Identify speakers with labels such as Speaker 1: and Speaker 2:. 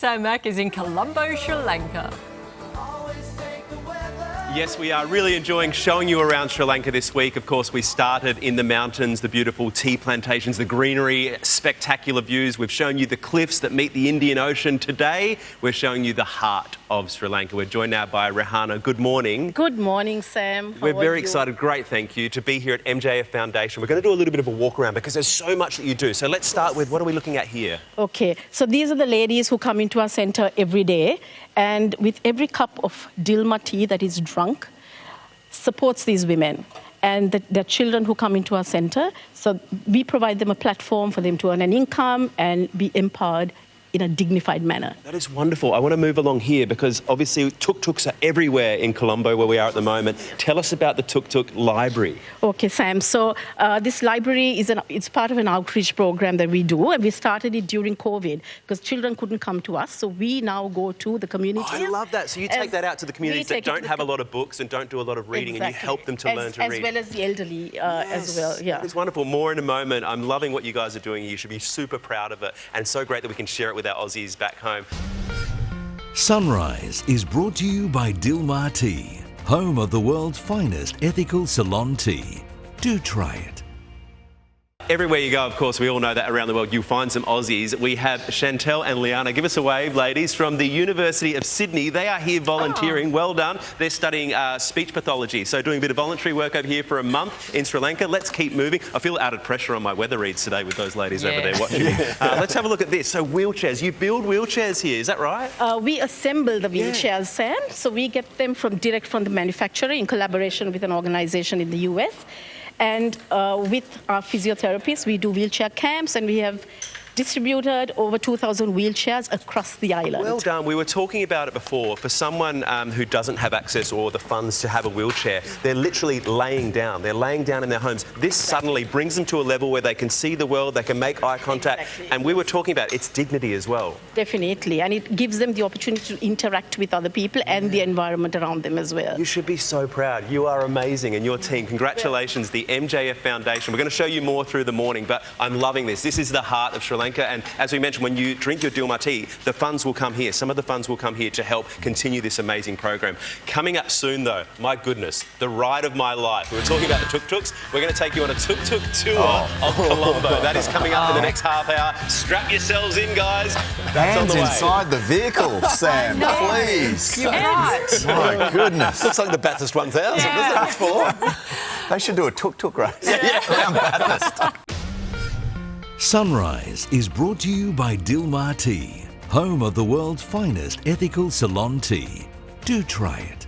Speaker 1: Sam Mack is in Colombo, Sri Lanka.
Speaker 2: Yes, we are really enjoying showing you around Sri Lanka this week. Of course, we started in the mountains, the beautiful tea plantations, the greenery, spectacular views. We've shown you the cliffs that meet the Indian Ocean. Today, we're showing you the heart of Sri Lanka. We're joined now by Rehana. Good morning.
Speaker 3: Good morning, Sam.
Speaker 2: We're very excited. Great, thank you, to be here at MJF Foundation. We're going to do a little bit of a walk around because there's so much that you do. So let's start with, what are we looking at here?
Speaker 3: Okay, so these are the ladies who come into our centre every day, and with every cup of Dilmah tea that is drunk, supports these women and the children who come into our centre. So we provide them a platform for them to earn an income and be empowered in a dignified manner.
Speaker 2: That is wonderful. I want to move along here because obviously Tuk Tuks are everywhere in Colombo where we are at the moment. Tell us about the Tuk Tuk library.
Speaker 3: Okay, Sam. So this library it's part of an outreach program that we do, and we started it during COVID because children couldn't come to us. So we now go to the communities.
Speaker 2: Oh, I love that. So you take that out to the communities that don't have a lot of books and don't do a lot of reading, and you help them to learn to read.
Speaker 3: As well as the elderly as well. Yeah.
Speaker 2: It's wonderful. More in a moment. I'm loving what you guys are doing. You should be super proud of it, and so great that we can share it with our Aussies back home.
Speaker 4: Sunrise is brought to you by Dilmah Tea, home of the world's finest ethical Ceylon tea. Do try it.
Speaker 2: Everywhere you go, of course, we all know that around the world you'll find some Aussies. We have Chantel and Liana. Give us a wave, ladies, from the University of Sydney. They are here volunteering. Well done. They're studying speech pathology, so doing a bit of voluntary work over here for a month in Sri Lanka. Let's keep moving. I feel added pressure on my weather reads today with those ladies over there watching me. Let's have a look at this. So wheelchairs. You build wheelchairs here, is that right?
Speaker 3: We assemble the wheelchairs, Sam. So we get them direct from the manufacturer in collaboration with an organisation in the US. And with our physiotherapists, we do wheelchair camps, and we have distributed over 2,000 wheelchairs across the island.
Speaker 2: Well done. We were talking about it before. For someone who doesn't have access or the funds to have a wheelchair, they're literally laying down. They're laying down in their homes. This suddenly brings them to a level where they can see the world, they can make eye contact. And we were talking about its dignity as well.
Speaker 3: Definitely. And it gives them the opportunity to interact with other people and the environment around them as well.
Speaker 2: You should be so proud. You are amazing, and your team. Congratulations, the MJF Foundation. We're going to show you more through the morning, but I'm loving this. This is the heart of Sri Lanka. And as we mentioned, when you drink your Dilmah tea, the funds will come here. Some of the funds will come here to help continue this amazing program. Coming up soon, though, my goodness, the ride of my life. We were talking about the Tuk Tuks. We're going to take you on a Tuk Tuk tour of Colombo. That is coming up in the next half hour. Strap yourselves in, guys. That's on the way.
Speaker 5: Inside the vehicle, Sam, please.
Speaker 1: You're right.
Speaker 5: My goodness.
Speaker 6: Looks like the Bathurst 1000, doesn't it?
Speaker 5: They should do a tuk-tuk race around Bathurst.
Speaker 4: Sunrise is brought to you by Dilmah Tea, home of the world's finest ethical Ceylon tea. Do try it.